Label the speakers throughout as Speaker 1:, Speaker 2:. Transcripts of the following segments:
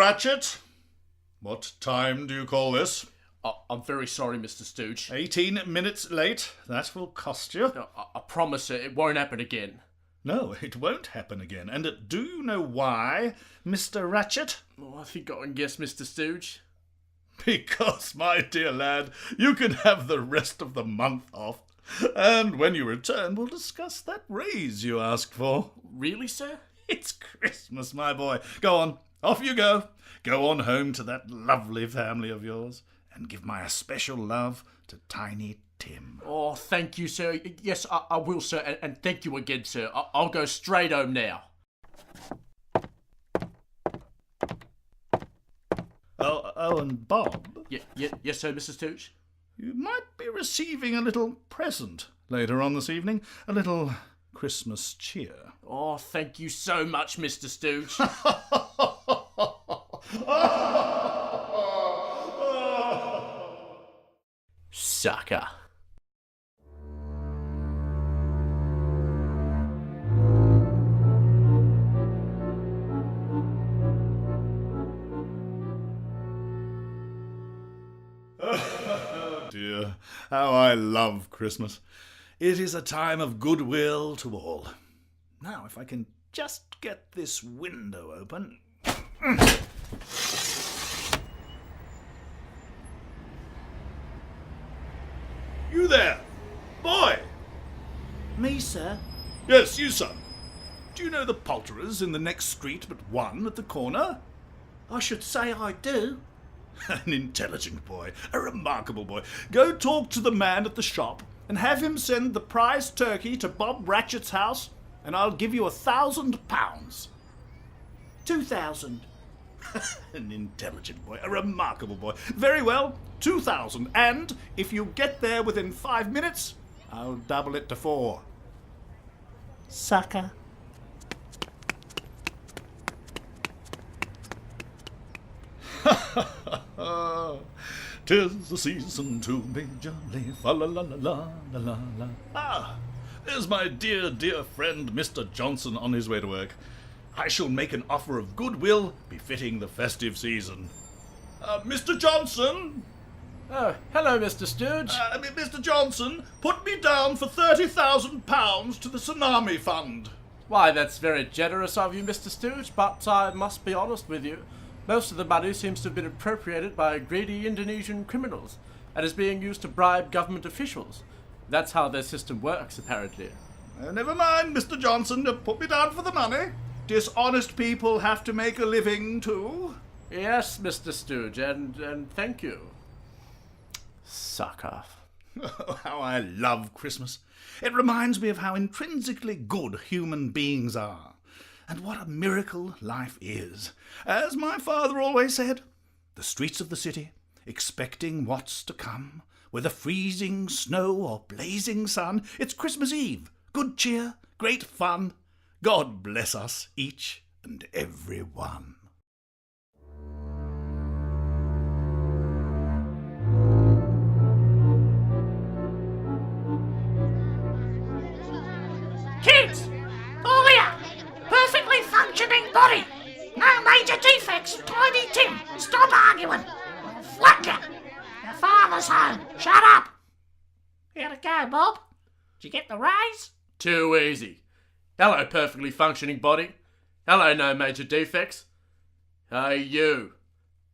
Speaker 1: Ratchet. What time do you call this?
Speaker 2: I'm very sorry, Mr. Stooge.
Speaker 1: 18 minutes late. That will cost you.
Speaker 2: I promise it won't happen again.
Speaker 1: No, it won't happen again. And do you know why, Mr. Ratchet?
Speaker 2: Oh, I think I can guess, Mr. Stooge.
Speaker 1: Because, my dear lad, you can have the rest of the month off. And when you return, we'll discuss that raise you asked for.
Speaker 2: Really, sir?
Speaker 1: It's Christmas, my boy. Go on, off you go. Go on home to that lovely family of yours and give my especial love to Tiny Tim.
Speaker 2: Oh, thank you, sir. Yes, I will, sir. And thank you again, sir. I'll go straight home now.
Speaker 1: Oh, and Bob?
Speaker 2: Yes, sir, Mr. Stooge?
Speaker 1: You might be receiving a little present later on this evening. A little Christmas cheer.
Speaker 2: Oh, thank you so much, Mr. Stooge. Sucker.
Speaker 1: Oh dear, how I love Christmas. It is a time of goodwill to all. Now, if I can just get this window open. You there, boy!
Speaker 3: Me, sir?
Speaker 1: Yes, you, son. Do you know the poulterers in the next street but one at the corner?
Speaker 3: I should say I do.
Speaker 1: An intelligent boy, a remarkable boy. Go talk to the man at the shop and have him send the prize turkey to Bob Ratchet's house, and I'll give you £1,000.
Speaker 3: 2,000.
Speaker 1: An intelligent boy, a remarkable boy. Very well, 2,000. And if you get there within 5 minutes, I'll double it to 4.
Speaker 3: Sucker.
Speaker 1: "'Tis the season to be jolly, fa la la la la la la la." Ah, there's my dear, dear friend Mr. Johnson on his way to work. I shall make an offer of goodwill befitting the festive season. Mr. Johnson?
Speaker 2: Oh, hello, Mr. Stooge.
Speaker 1: Mr. Johnson, put me down for £30,000 to the Tsunami Fund.
Speaker 2: Why, that's very generous of you, Mr. Stooge, but I must be honest with you. Most of the money seems to have been appropriated by greedy Indonesian criminals and is being used to bribe government officials. That's how their system works, apparently.
Speaker 1: Never mind, Mr. Johnson. Put me down for the money. Dishonest people have to make a living, too.
Speaker 2: Yes, Mr. Stooge, and thank you. Sucker.
Speaker 1: Oh, how I love Christmas. It reminds me of how intrinsically good human beings are, and what a miracle life is. As my father always said, the streets of the city, expecting what's to come, whether freezing snow or blazing sun, it's Christmas Eve, good cheer, great fun. God bless us, each and every one.
Speaker 4: Kids, all here. Perfectly functioning body. No major defects. Tiny Tim, stop arguing. Whack ya. Your father's home. Shut up. How'd it go, Bob? Did you get the raise?
Speaker 2: Too easy. Hello, perfectly functioning body. Hello, no major defects. Hey, you.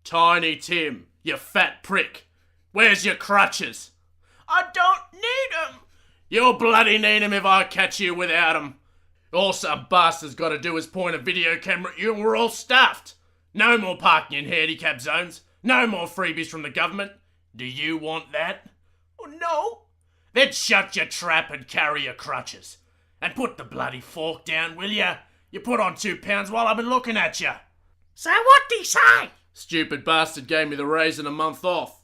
Speaker 2: Tiny Tim, you fat prick. Where's your crutches? I don't need 'em. You'll bloody need 'em if I catch you without 'em. All some bastard's got to do is point a video camera at you and we're all stuffed. No more parking in handicap zones. No more freebies from the government. Do you want that? Oh, no. Then shut your trap and carry your crutches. And put the bloody fork down, will ya? You put on 2 pounds while I've been looking at you.
Speaker 4: So what'd he say?
Speaker 2: Stupid bastard gave me the raise and a month off.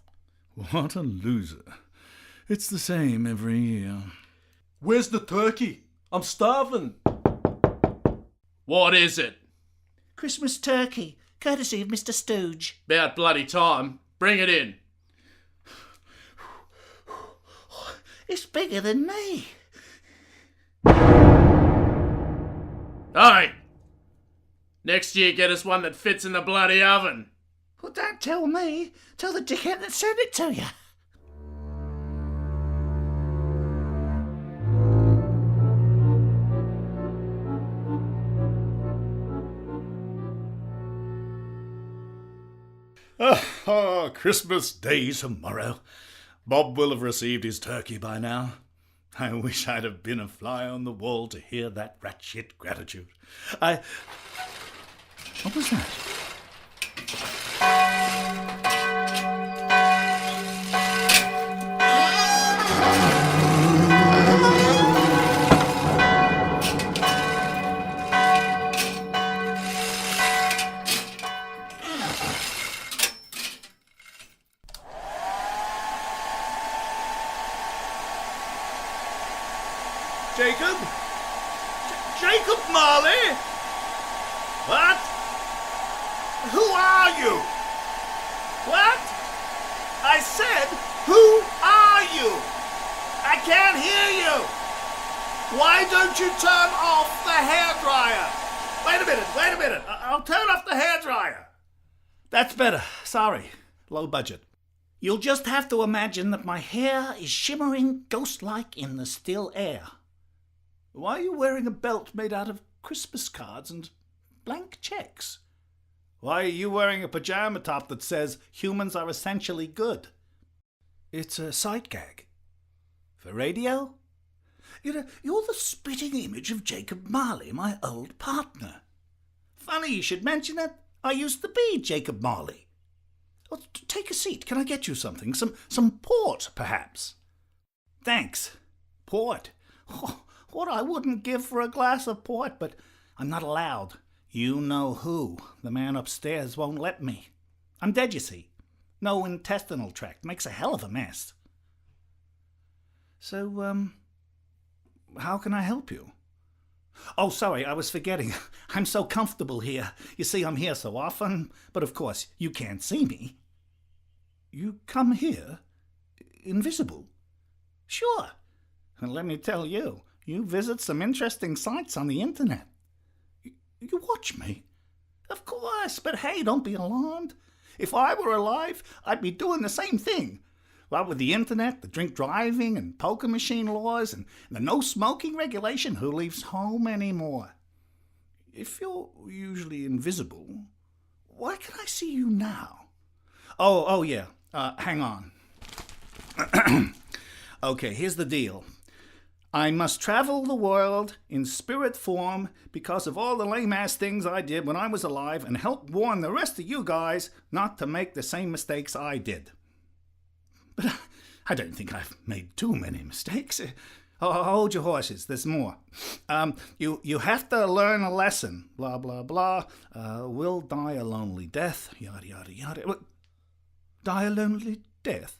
Speaker 1: What a loser. It's the same every year.
Speaker 2: Where's the turkey? I'm starving. What is it?
Speaker 3: Christmas turkey, courtesy of Mr. Stooge.
Speaker 2: About bloody time. Bring it in.
Speaker 3: It's bigger than me.
Speaker 2: Hey! Next year, get us one that fits in the bloody oven.
Speaker 3: Well, don't tell me. Tell the dickhead that sent it to you.
Speaker 1: Oh, Christmas Day tomorrow. Bob will have received his turkey by now. I wish I'd have been a fly on the wall to hear that rat shit gratitude. What was that? Jacob? Jacob Marley? What? Who are you? What? I said, who are you? I can't hear you. Why don't you turn off the hairdryer? Wait a minute. I'll turn off the hairdryer. That's better. Sorry. Low budget.
Speaker 3: You'll just have to imagine that my hair is shimmering ghost-like in the still air.
Speaker 1: Why are you wearing a belt made out of Christmas cards and blank checks? Why are you wearing a pajama top that says humans are essentially good? It's a sight gag. For radio? You know, you're the spitting image of Jacob Marley, my old partner. Funny you should mention it. I used to be Jacob Marley. Oh, take a seat. Can I get you something? Some port, perhaps? Thanks. Port. Oh, what I wouldn't give for a glass of port, but I'm not allowed. You know who. The man upstairs won't let me. I'm dead, you see. No intestinal tract. Makes a hell of a mess. So, how can I help you? Oh, sorry, I was forgetting. I'm so comfortable here. You see, I'm here so often, but of course, you can't see me. You come here? Invisible? Sure. And let me tell you, you visit some interesting sites on the internet. You watch me? Of course, but hey, don't be alarmed. If I were alive, I'd be doing the same thing. What with the internet, the drink driving and poker machine laws, and the no smoking regulation, who leaves home anymore? If you're usually invisible, why can I see you now? Oh yeah, hang on. Okay, here's the deal. I must travel the world in spirit form because of all the lame-ass things I did when I was alive and help warn the rest of you guys not to make the same mistakes I did. But I don't think I've made too many mistakes. Hold your horses, there's more. You have to learn a lesson, blah, blah, blah. Will die a lonely death, yada, yada, yada. Die a lonely death?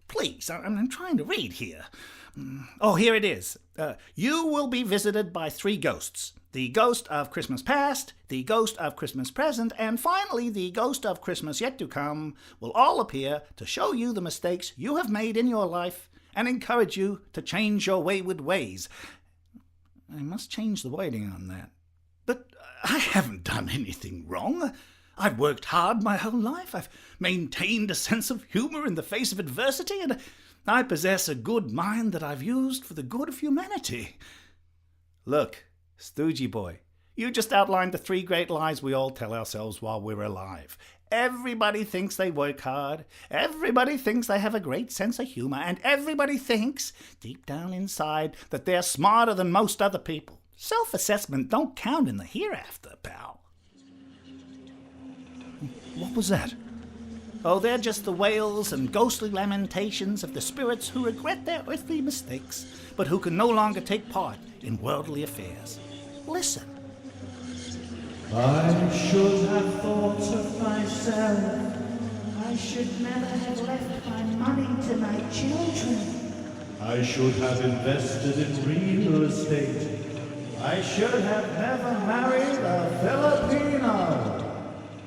Speaker 1: Please, I'm trying to read here. Oh, here it is. You will be visited by 3 ghosts. The ghost of Christmas past, the ghost of Christmas present, and finally the ghost of Christmas yet to come will all appear to show you the mistakes you have made in your life and encourage you to change your wayward ways. I must change the wording on that. But I haven't done anything wrong. I've worked hard my whole life. I've maintained a sense of humor in the face of adversity, and I possess a good mind that I've used for the good of humanity. Look, Stooge boy, you just outlined the 3 great lies we all tell ourselves while we're alive. Everybody thinks they work hard, everybody thinks they have a great sense of humor, and everybody thinks, deep down inside, that they're smarter than most other people. Self-assessment don't count in the hereafter, pal. What was that? Oh, they're just the wails and ghostly lamentations of the spirits who regret their earthly mistakes, but who can no longer take part in worldly affairs. Listen.
Speaker 5: I should have thought of myself.
Speaker 3: I should never have left my money to my children.
Speaker 5: I should have invested in real estate. I should have never married a Filipino.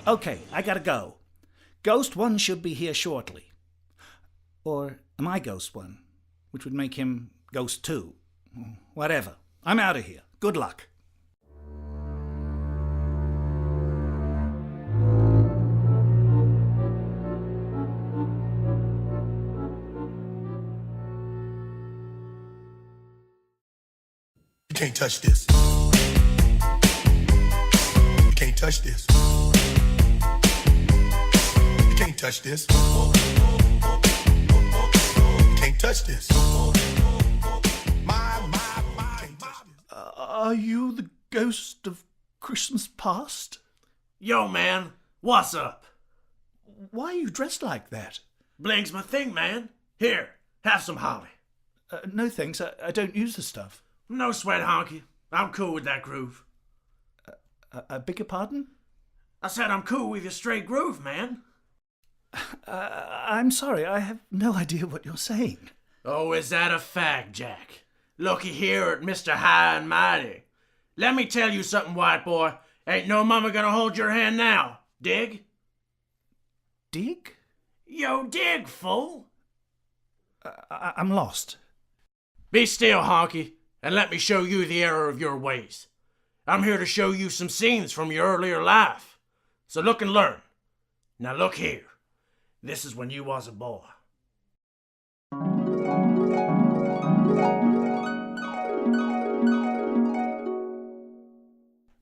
Speaker 1: Okay, I gotta go. Ghost 1 should be here shortly. Or am I Ghost 1? Which would make him Ghost 2. Whatever. I'm out of here. Good luck.
Speaker 6: You can't touch this. You can't touch this. You can't touch this. You can't touch this. My. Can't touch this.
Speaker 1: Are you the ghost of Christmas past?
Speaker 2: Yo, man, what's up?
Speaker 1: Why are you dressed like that?
Speaker 2: Bling's my thing, man. Here, have some holly.
Speaker 1: No thanks, I don't use the stuff.
Speaker 2: No sweat, honky. I'm cool with that groove.
Speaker 1: I beg your pardon?
Speaker 2: I said I'm cool with your straight groove, man.
Speaker 1: I'm sorry, I have no idea what you're saying.
Speaker 2: Oh, is that a fact, Jack? Looky here at Mr. High and Mighty. Let me tell you something, white boy. Ain't no mama gonna hold your hand now. Dig?
Speaker 1: Dig?
Speaker 2: Yo, dig, fool.
Speaker 1: I'm lost.
Speaker 2: Be still, honky, and let me show you the error of your ways. I'm here to show you some scenes from your earlier life. So look and learn. Now look here. This is when you was a boy.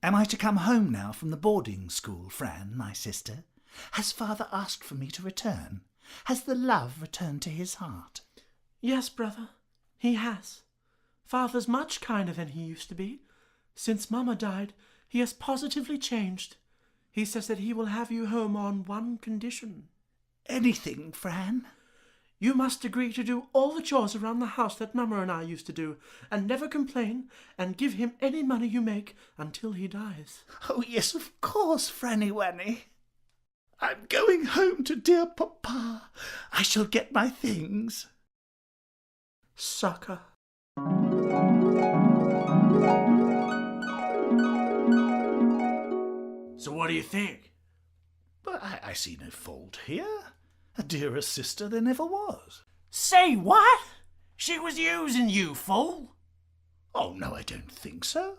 Speaker 3: Am I to come home now from the boarding school, Fran, my sister? Has father asked for me to return? Has the love returned to his heart?
Speaker 7: Yes, brother, he has. Father's much kinder than he used to be. Since Mama died, he has positively changed. He says that he will have you home on one condition.
Speaker 3: Anything, Fran?
Speaker 7: You must agree to do all the chores around the house that Mama and I used to do, and never complain, and give him any money you make until he dies.
Speaker 3: Oh, yes, of course, Franny Wanny. I'm going home to dear Papa. I shall get my things.
Speaker 7: Sucker.
Speaker 2: So what do you think?
Speaker 1: But I see no fault here. A dearer sister there never was.
Speaker 2: Say what? She was using you, fool.
Speaker 1: Oh, no, I don't think so.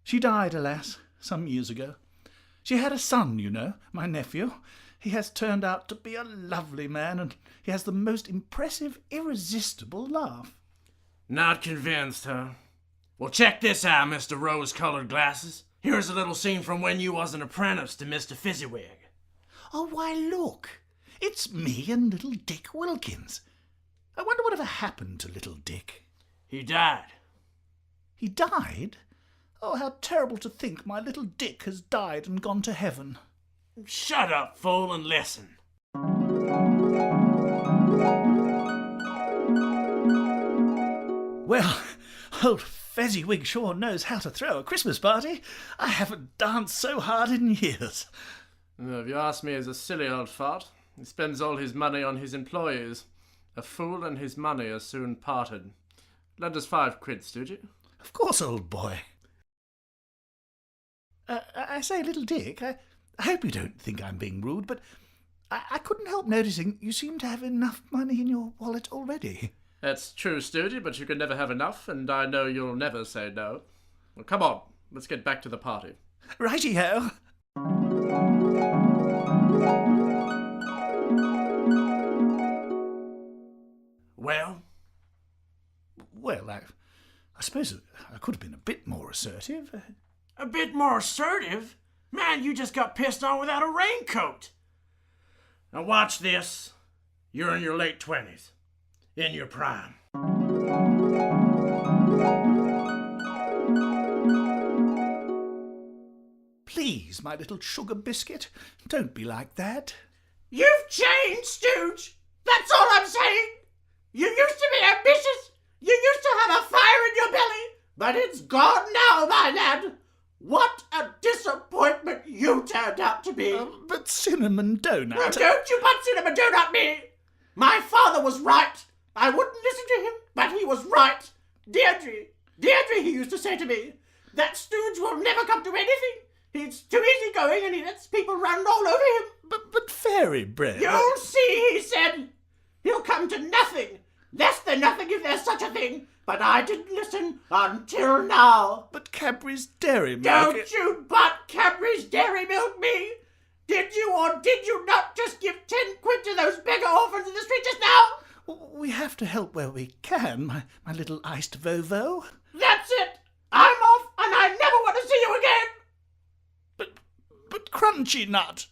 Speaker 1: She died, alas, some years ago. She had a son, you know, my nephew. He has turned out to be a lovely man, and he has the most impressive, irresistible laugh.
Speaker 2: Not convinced, huh? Well, check this out, Mr. Rose-colored glasses. Here's a little scene from when you was an apprentice to Mr. Fizzywig.
Speaker 3: Oh, why, look. It's me and little Dick Wilkins.
Speaker 1: I wonder whatever happened to little Dick.
Speaker 2: He died.
Speaker 1: He died? Oh, how terrible to think my little Dick has died and gone to heaven.
Speaker 2: Shut up, fool, and listen.
Speaker 1: Well, old Fezziwig sure knows how to throw a Christmas party. I haven't danced so hard in years.
Speaker 2: If you ask me, he's a silly old fart. He spends all his money on his employees. A fool and his money are soon parted. Lend us 5 quid, Stooge.
Speaker 1: Of course, old boy. I say, little Dick, I hope you don't think I'm being rude, but I couldn't help noticing you seem to have enough money in your wallet already.
Speaker 2: That's true, Stooge, but you can never have enough, and I know you'll never say no. Well, come on, let's get back to the party.
Speaker 1: Righty-ho.
Speaker 2: Well?
Speaker 1: Well, I suppose I could have been a bit more assertive.
Speaker 2: A bit more assertive? Man, you just got pissed on without a raincoat. Now watch this. You're in your late 20s. In your prime.
Speaker 1: Please, my little sugar biscuit, don't be like that.
Speaker 4: You've changed, Stooge. That's all I'm saying. You used to be ambitious. You used to have a fire in your belly. But it's gone now, my lad. What a disappointment you turned out to be.
Speaker 1: But Cinnamon Donut...
Speaker 4: Well, don't you butt Cinnamon Donut me. My father was right. I wouldn't listen to him, but he was right. Deirdre, he used to say to me, that Stooge will never come to anything. He's too easygoing and he lets people run all over him.
Speaker 1: But Fairy Bread...
Speaker 4: You'll see, he said. He'll come to nothing. Less than nothing if there's such a thing. But I didn't listen until now.
Speaker 1: But Cadbury's Dairy Milk...
Speaker 4: Don't you butt Cadbury's Dairy Milk me. Did you or did you not just give 10 quid to those beggar orphans in the street just now?
Speaker 1: We have to help where we can, my little iced Vovo.
Speaker 4: That's it.
Speaker 1: crunchy nut.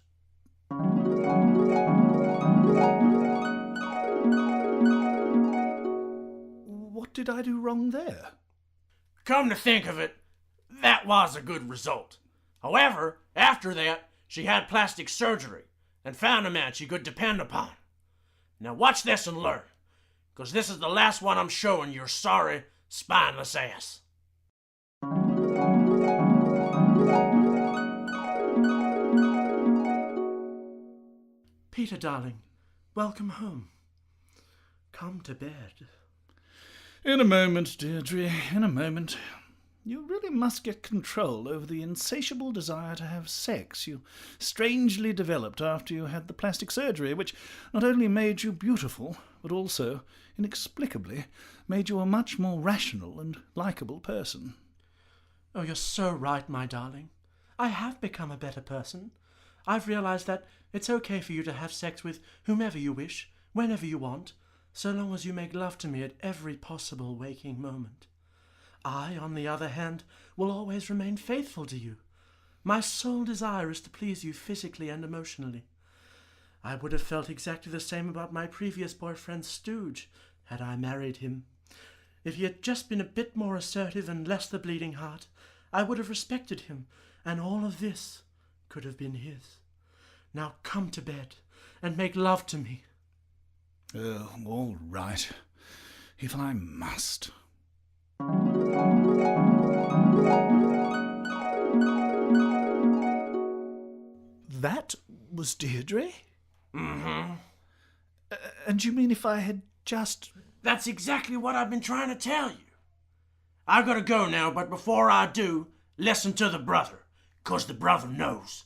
Speaker 1: What did I do wrong there?
Speaker 2: Come to think of it, that was a good result. However, after that, she had plastic surgery and found a man she could depend upon. Now watch this and learn, because this is the last one I'm showing your sorry, spineless ass.
Speaker 7: Peter, darling, welcome home. Come to bed.
Speaker 1: In a moment, Deirdre, in a moment. You really must get control over the insatiable desire to have sex you strangely developed after you had the plastic surgery, which not only made you beautiful, but also, inexplicably, made you a much more rational and likeable person.
Speaker 7: Oh, you're so right, my darling. I have become a better person. I've realized that it's okay for you to have sex with whomever you wish, whenever you want, so long as you make love to me at every possible waking moment. I, on the other hand, will always remain faithful to you. My sole desire is to please you physically and emotionally. I would have felt exactly the same about my previous boyfriend Stooge, had I married him. If he had just been a bit more assertive and less the bleeding heart, I would have respected him, and all of this could have been his. Now come to bed and make love to me.
Speaker 1: Oh, all right. If I must. That was Deirdre?
Speaker 2: Mm-hmm.
Speaker 1: And you mean if I had just...
Speaker 2: That's exactly what I've been trying to tell you. I gotta go now, but before I do, listen to the brother, 'cause the brother knows.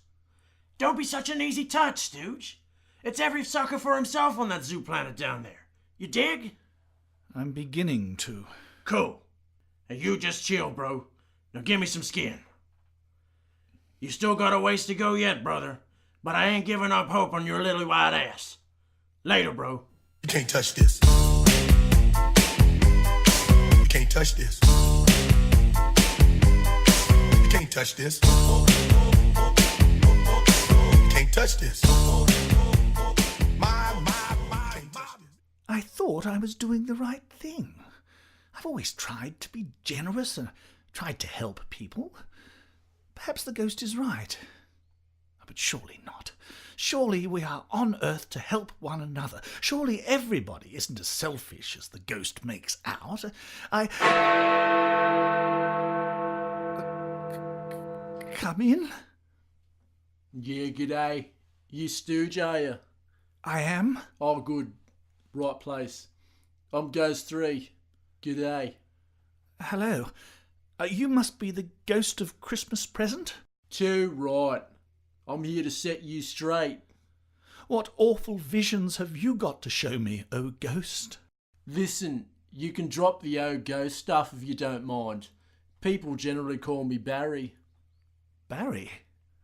Speaker 2: Don't be such an easy touch, Stooge. It's every sucker for himself on that zoo planet down there. You dig?
Speaker 1: I'm beginning to.
Speaker 2: Cool. And you just chill, bro. Now give me some skin. You still got a ways to go yet, brother, but I ain't giving up hope on your little white ass. Later, bro.
Speaker 6: You can't touch this. You can't touch this. You can't touch this. You can't touch this.
Speaker 1: I thought I was doing the right thing. I've always tried to be generous and tried to help people. Perhaps the ghost is right. But surely not. Surely we are on Earth to help one another. Surely everybody isn't as selfish as the ghost makes out. Come in?
Speaker 2: Yeah, g'day. You Stooge, are you?
Speaker 1: I am.
Speaker 2: Oh, good. Right place. I'm Ghost 3. G'day.
Speaker 1: Hello. You must be the ghost of Christmas present?
Speaker 2: Too right. I'm here to set you straight.
Speaker 1: What awful visions have you got to show me, oh ghost?
Speaker 2: Listen, you can drop the oh ghost stuff if you don't mind. People generally call me Barry.
Speaker 1: Barry?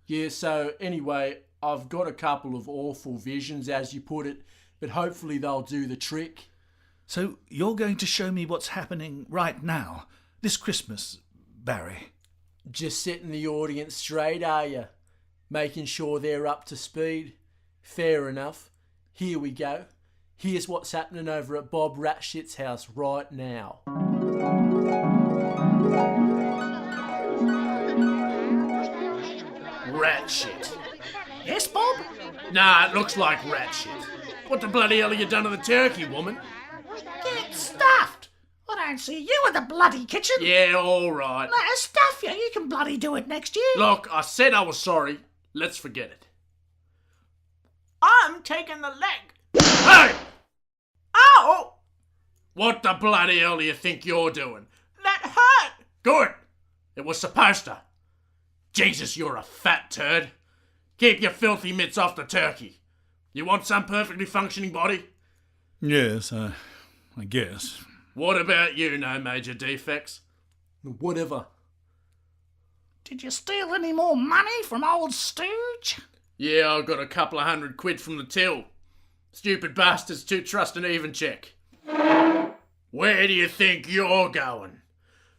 Speaker 2: Yeah, so anyway, I've got a couple of awful visions, as you put it, but hopefully they'll do the trick.
Speaker 1: So you're going to show me what's happening right now, this Christmas, Barry?
Speaker 2: Just setting the audience straight, are you? Making sure they're up to speed. Fair enough. Here we go. Here's what's happening over at Bob Ratshit's house right now. Rat shit.
Speaker 4: Yes, Bob?
Speaker 2: Nah, it looks like rat shit. What the bloody hell have you done to the turkey, woman?
Speaker 4: Get stuffed. I don't see you in the bloody kitchen.
Speaker 2: Yeah, all right.
Speaker 4: Let us stuff you. You can bloody do it next year.
Speaker 2: Look, I said I was sorry. Let's forget it.
Speaker 7: I'm taking the leg.
Speaker 2: Hey!
Speaker 7: Ow!
Speaker 2: What the bloody hell do you think you're doing?
Speaker 7: That hurt!
Speaker 2: Good. It was supposed to. Jesus, you're a fat turd. Keep your filthy mitts off the turkey. You want some perfectly functioning body?
Speaker 1: Yes, I guess.
Speaker 2: What about you, no major defects?
Speaker 7: Whatever.
Speaker 4: Did you steal any more money from old Stooge?
Speaker 2: Yeah, I got a couple of £100 from the till. Stupid bastards too trust an even check. Where do you think you're going?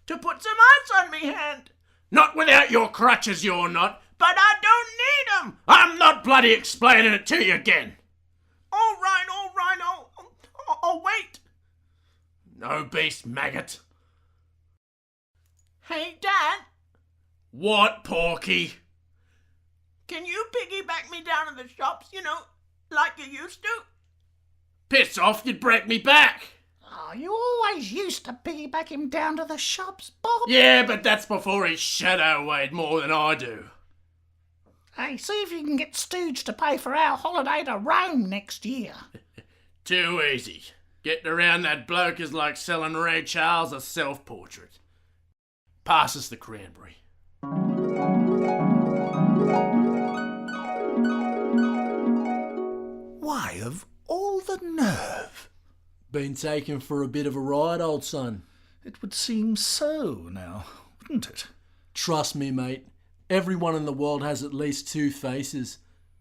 Speaker 7: To put some ice on me hand.
Speaker 2: Not without your crutches, you're not.
Speaker 7: but I don't need 'em.
Speaker 2: I'm not bloody explaining it to you again.
Speaker 7: All right, I'll wait.
Speaker 2: No beast maggot.
Speaker 7: Hey, Dad,
Speaker 2: What, Porky?
Speaker 7: can you piggyback me down to the shops, like you used to?
Speaker 2: Piss off, you'd break me back.
Speaker 4: Oh, you always used to piggyback him down to the shops, Bob.
Speaker 2: Yeah, but that's before he shadow weighed more than I do.
Speaker 4: Hey, see if you can get Stooge to pay for our holiday to Rome next year.
Speaker 2: Too easy. Getting around that bloke is like selling Ray Charles a self-portrait. Pass us the cranberry.
Speaker 3: Why, of all the nerve!
Speaker 8: Been taken for a bit of a ride, old son.
Speaker 1: It would seem so now, wouldn't it?
Speaker 8: Trust me, mate. Everyone in the world has at least two faces.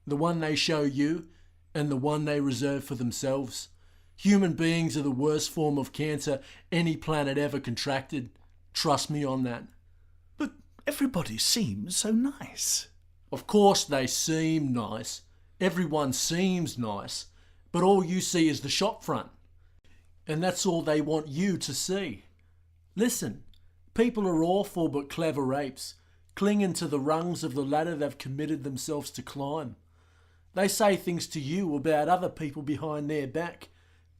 Speaker 8: The one they show you and the one they reserve for themselves. Human beings are the worst form of cancer any planet ever contracted. Trust me on that.
Speaker 3: But everybody seems so nice.
Speaker 8: Of course they seem nice. Everyone seems nice. But all you see is the shop front. And that's all they want you to see. Listen, people are awful but clever apes, clinging to the rungs of the ladder they've committed themselves to climb. They say things to you about other people behind their back,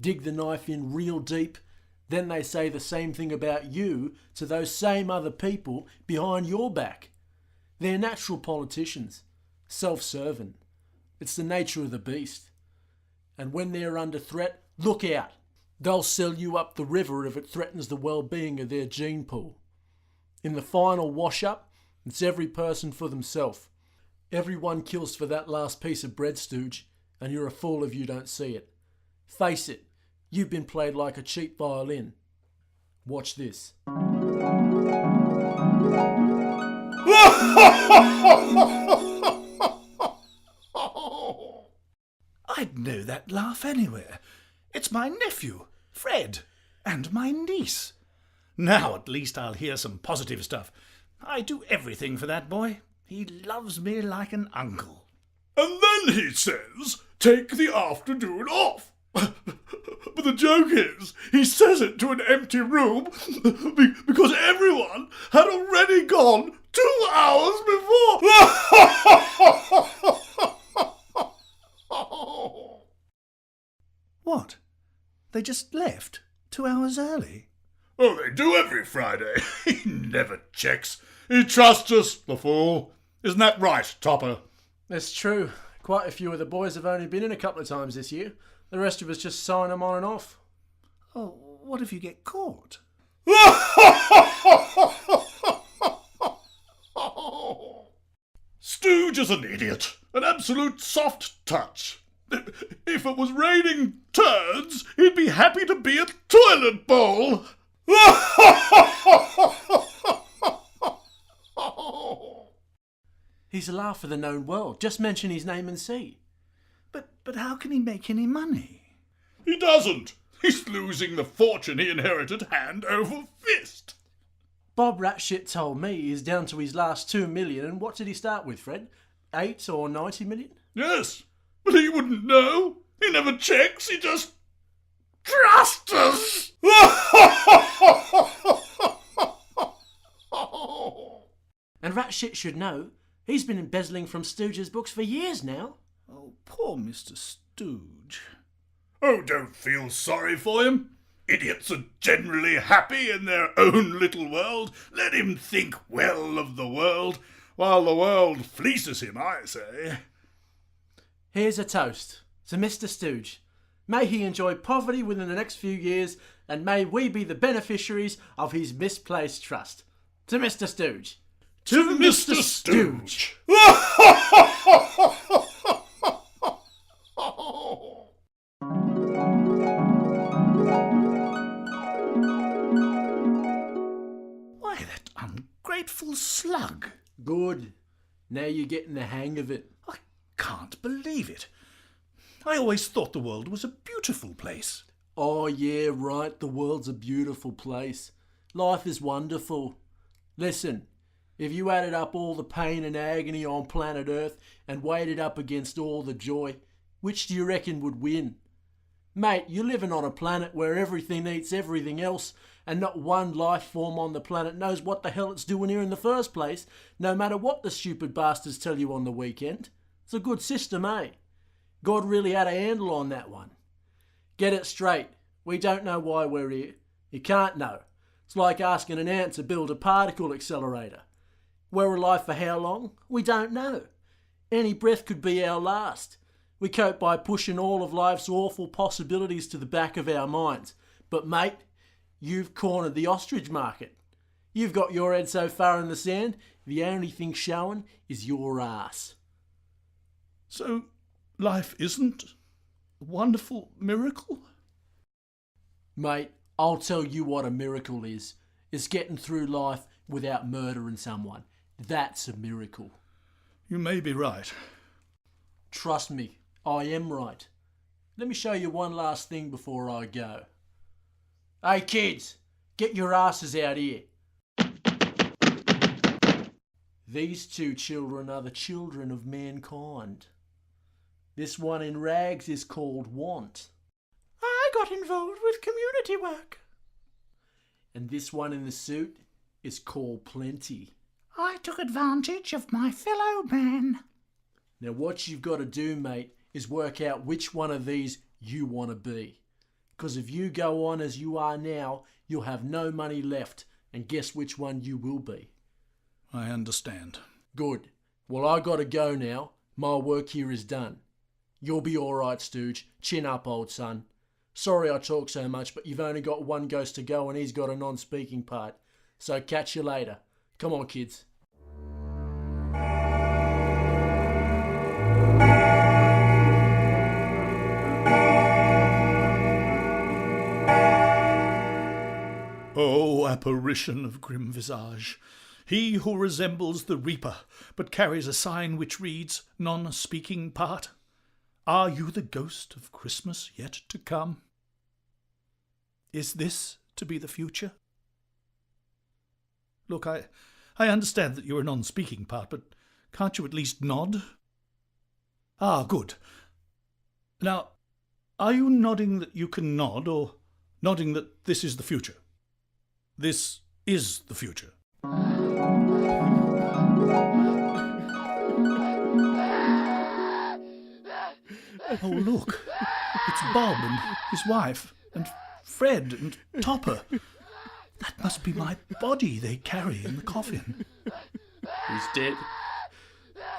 Speaker 8: dig the knife in real deep, then they say the same thing about you to those same other people behind your back. They're natural politicians, self-serving. It's the nature of the beast. And when they're under threat, look out. They'll sell you up the river if it threatens the well-being of their gene pool. In the final wash-up, it's every person for themselves. Everyone kills for that last piece of bread, Stooge, and you're a fool if you don't see it. Face it, you've been played like a cheap violin. Watch this.
Speaker 3: I'd know that laugh anywhere. It's my nephew, Fred, and my niece.
Speaker 1: Now at least I'll hear some positive stuff. I do everything for that boy. He loves me like an uncle.
Speaker 5: And then he says, take the afternoon off. But the joke is, he says it to an empty room because everyone had already gone 2 hours before.
Speaker 3: What? They just left 2 hours early?
Speaker 5: Oh, they do every Friday. He never checks. He trusts us, the fool. Isn't that right, Topper?
Speaker 8: That's true. Quite a few of the boys have only been in a couple of times this year. The rest of us just sign them on and off.
Speaker 3: Oh, what if you get caught?
Speaker 5: Stooge is an idiot. An absolute soft touch. If it was raining turds, he'd be happy to be a toilet bowl.
Speaker 8: He's a laugh of the known world. Just mention his name and see.
Speaker 3: But how can he make any money?
Speaker 5: He doesn't. He's losing the fortune he inherited hand over fist.
Speaker 8: Bob Ratshit told me he's down to his last 2 million, and what did he start with, Fred? 8 or 90 million?
Speaker 5: Yes, but he wouldn't know. He never checks. He just trusts us.
Speaker 8: And Ratshit should know. He's been embezzling from Stooge's books for years now.
Speaker 1: Oh, poor Mr. Stooge.
Speaker 5: Oh, don't feel sorry for him. Idiots are generally happy in their own little world. Let him think well of the world, while the world fleeces him, I say.
Speaker 8: Here's a toast to Mr. Stooge. May he enjoy poverty within the next few years, and may we be the beneficiaries of his misplaced trust. To Mr. Stooge.
Speaker 5: To Mr. Stooge.
Speaker 3: Why, that ungrateful slug.
Speaker 8: Good. Now you're getting the hang of it.
Speaker 3: I can't believe it. I always thought the world was a beautiful place.
Speaker 8: Oh, yeah, right. The world's a beautiful place. Life is wonderful. Listen, If you added up all the pain and agony on planet Earth and weighed it up against all the joy, which do you reckon would win? Mate, you're living on a planet where everything eats everything else, and not one life form on the planet knows what the hell it's doing here in the first place, no matter what the stupid bastards tell you on the weekend. It's a good system, eh? God really had a handle on that one. Get it straight. We don't know why we're here. You can't know. It's like asking an ant to build a particle accelerator. We're alive for how long? We don't know. Any breath could be our last. We cope by pushing all of life's awful possibilities to the back of our minds. But mate, you've cornered the ostrich market. You've got your head so far in the sand, the only thing showing is your ass.
Speaker 1: So, life isn't a wonderful miracle?
Speaker 8: Mate, I'll tell you what a miracle is. It's getting through life without murdering someone. That's a miracle.
Speaker 1: You may be right.
Speaker 8: Trust me, I am right. Let me show you one last thing before I go. Hey kids, get your asses out here. These two children are the children of mankind. This one in rags is called want.
Speaker 7: I got involved with community work.
Speaker 8: And this one in the suit is called plenty.
Speaker 3: I took advantage of my fellow man.
Speaker 8: Now what you've got to do, mate, is work out which one of these you want to be. Because if you go on as you are now, you'll have no money left, and guess which one you will be.
Speaker 1: I understand.
Speaker 8: Good. Well, I got to go now. My work here is done. You'll be all right, Stooge. Chin up, old son. Sorry I talk so much, but you've only got one ghost to go and he's got a non-speaking part. So catch you later. Come on, kids.
Speaker 1: O apparition of grim visage, he who resembles the reaper, but carries a sign which reads, non-speaking part, are you the ghost of Christmas yet to come? Is this to be the future? Look, I understand that you're a non-speaking part, but can't you at least nod? Ah, good. Now, are you nodding that you can nod, or nodding that this is the future? This is the future. Oh, look. It's Bob and his wife, and Fred and Topper. That must be my body they carry in the coffin.
Speaker 2: He's dead.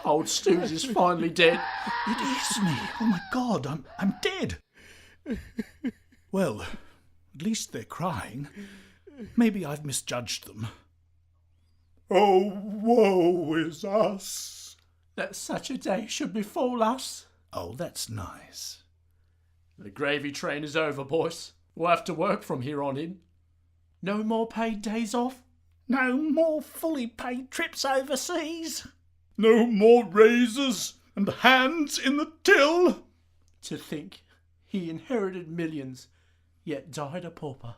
Speaker 2: Old Stooge is finally dead.
Speaker 1: It is me. Oh, my God, I'm dead. Well, at least they're crying. Maybe I've misjudged them.
Speaker 5: Oh, woe is us.
Speaker 7: That such a day should befall us.
Speaker 1: Oh, that's nice.
Speaker 2: The gravy train is over, boys. We'll have to work from here on in.
Speaker 7: No more paid days off.
Speaker 3: No more fully paid trips overseas.
Speaker 5: No more raises and hands in the till.
Speaker 7: To think he inherited millions, yet died a pauper.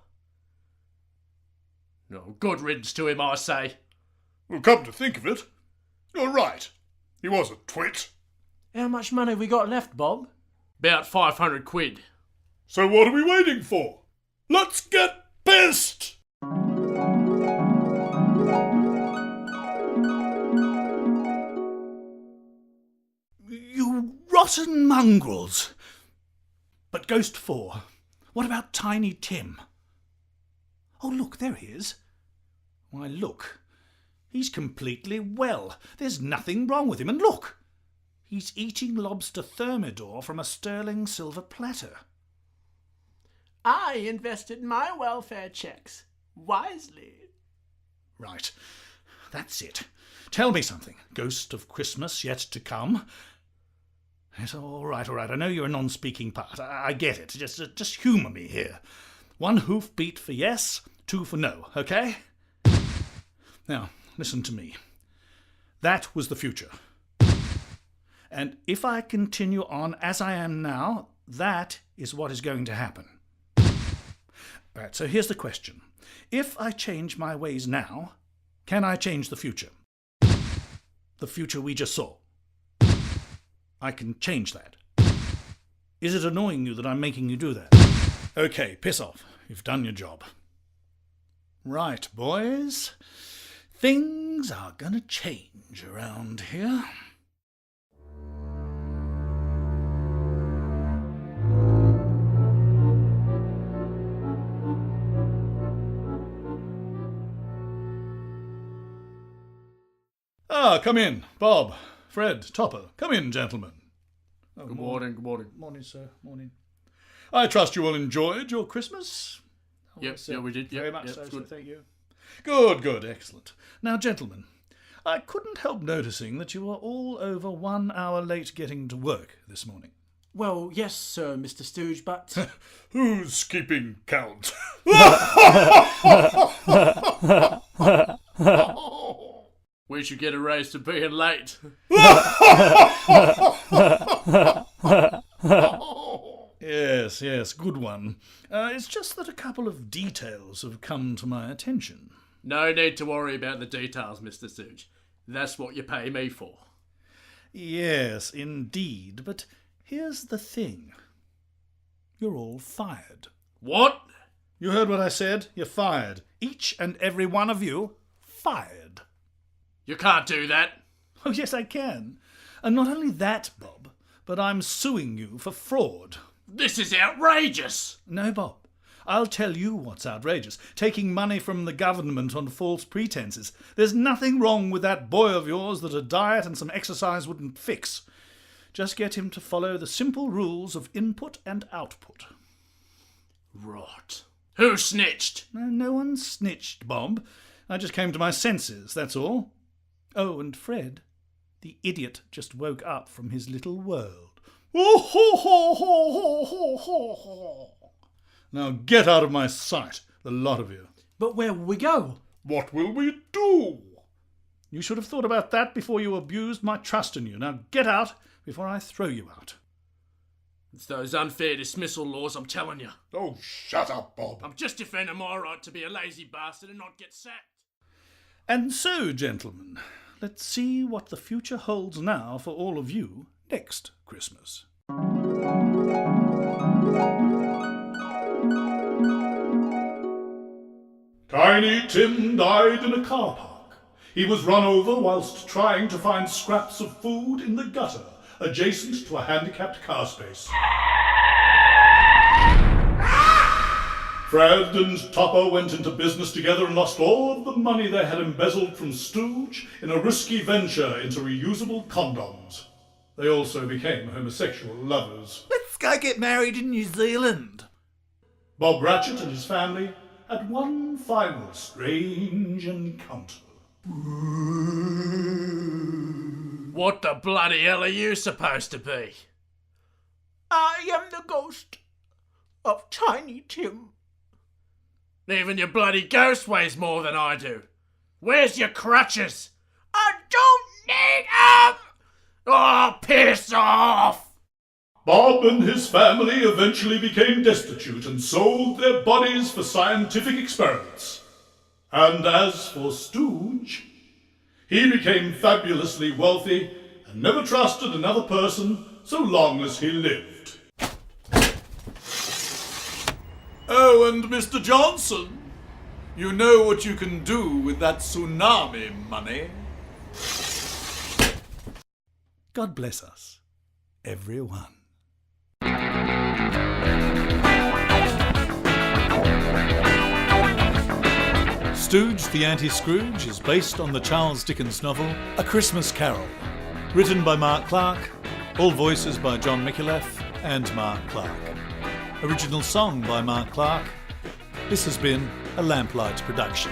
Speaker 2: No, good riddance to him, I say.
Speaker 5: Well, come to think of it, you're right. He was a twit.
Speaker 7: How much money we got left, Bob?
Speaker 2: About 500 quid.
Speaker 5: So what are we waiting for? Let's get pissed!
Speaker 1: You rotten mongrels! But Ghost 4, what about Tiny Tim? Oh, look, there he is. Why, look. He's completely well. There's nothing wrong with him. And look, he's eating lobster thermidor from a sterling silver platter.
Speaker 7: I invested my welfare checks wisely.
Speaker 1: Right, that's it. Tell me something, Ghost of Christmas yet to come. Yes, all right. I know you're a non-speaking part. I get it. Just humour me here. 1 hoofbeat for yes, 2 for no, okay? Now, listen to me. That was the future. And if I continue on as I am now, that is what is going to happen. Right, so here's the question. If I change my ways now, can I change the future? the future we just saw. I can change that. Is it annoying you that I'm making you do that? Okay, piss off. You've done your job. Right, boys. Things are gonna change around here. Come in. Bob, Fred, Topper. Come in, gentlemen.
Speaker 2: Good morning, good morning.
Speaker 1: Morning, sir. Morning. I trust you all enjoyed your Christmas?
Speaker 2: Yes, yeah, we did.
Speaker 1: Very much
Speaker 2: yep,
Speaker 1: so,
Speaker 2: good.
Speaker 1: thank you. Good, excellent. Now, gentlemen, I couldn't help noticing that you were all over 1 hour late getting to work this morning.
Speaker 7: Well, yes, sir, Mr. Stooge, but...
Speaker 5: Who's keeping count?
Speaker 2: We should get a raise to being late.
Speaker 1: Yes, good one. It's just that a couple of details have come to my attention.
Speaker 2: No need to worry about the details, Mr. Stooge. That's what you pay me for.
Speaker 1: Yes, indeed, but here's the thing. You're all fired.
Speaker 2: What?
Speaker 1: You heard what I said? You're fired. Each and every one of you, fired.
Speaker 2: You can't do that.
Speaker 1: Oh, yes, I can. And not only that, Bob, but I'm suing you for fraud.
Speaker 2: This is outrageous.
Speaker 1: No, Bob. I'll tell you what's outrageous. Taking money from the government on false pretenses. There's nothing wrong with that boy of yours that a diet and some exercise wouldn't fix. Just get him to follow the simple rules of input and output.
Speaker 2: Rot. Who snitched?
Speaker 1: No one snitched, Bob. I just came to my senses, that's all. Oh, and Fred, the idiot just woke up from his little world. Now get out of my sight, the lot of you.
Speaker 7: But where will we go?
Speaker 5: What will we do?
Speaker 1: You should have thought about that before you abused my trust in you. Now get out before I throw you out.
Speaker 2: It's those unfair dismissal laws, I'm telling you.
Speaker 5: Oh, shut up, Bob.
Speaker 2: I'm just defending my right to be a lazy bastard and not get sacked.
Speaker 1: And so, gentlemen, let's see what the future holds now for all of you next Christmas.
Speaker 5: Tiny Tim died in a car park. He was run over whilst trying to find scraps of food in the gutter adjacent to a handicapped car space. Fred and Topper went into business together and lost all of the money they had embezzled from Stooge in a risky venture into reusable condoms. They also became homosexual lovers.
Speaker 3: Let's go get married in New Zealand.
Speaker 5: Bob Ratchet and his family had one final strange encounter.
Speaker 2: What the bloody hell are you supposed to be?
Speaker 7: I am the ghost of Tiny Tim.
Speaker 2: Even your bloody ghost weighs more than I do. Where's your crutches?
Speaker 7: I don't need 'em!
Speaker 2: Oh, piss off!
Speaker 5: Bob and his family eventually became destitute and sold their bodies for scientific experiments. And as for Stooge, he became fabulously wealthy and never trusted another person so long as he lived.
Speaker 1: Oh, and Mr. Johnson, you know what you can do with that tsunami money. God bless us, everyone. Stooge the Anti-Scrooge is based on the Charles Dickens novel A Christmas Carol, written by Mark Clark, all voices by John Micallef and Mark Clark. Original song by Mark Clark. This has been a Lamplight production.